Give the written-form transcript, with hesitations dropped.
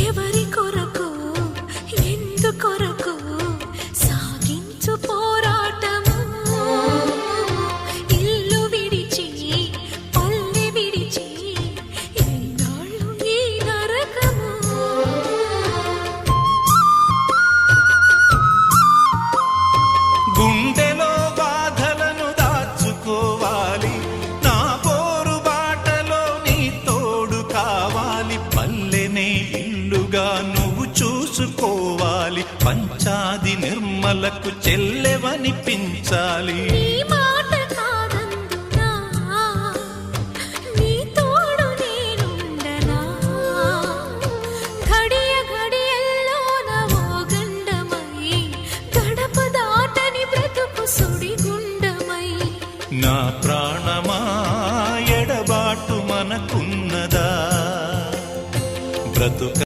ఎవరి కొరకు ఎందుకొరకు సాగించు పోరాటము ఇల్లు విడిచి పల్లె విడిచి ఎన్నాళ్ళు ఈ నరకము గుండెలో బాధలను దాచుకోవాలి నా పోరు బాటలో నీ తోడు కావాలి పల్లెనే ఇల్లుగా నువ్వు చూసుకోవాలి పంచాది నిర్మలకు చెల్లెవనిపించాలి నీ మాట కాదందునా నీ తోడు నేనుండనా ఘడియ ఘడియల్లోన ఓ గండమై గడప దాటని బ్రతుకు సుడిగుండమై నా ప్రాణమా ఎడబాటు మనకున్నదా బ్రతుక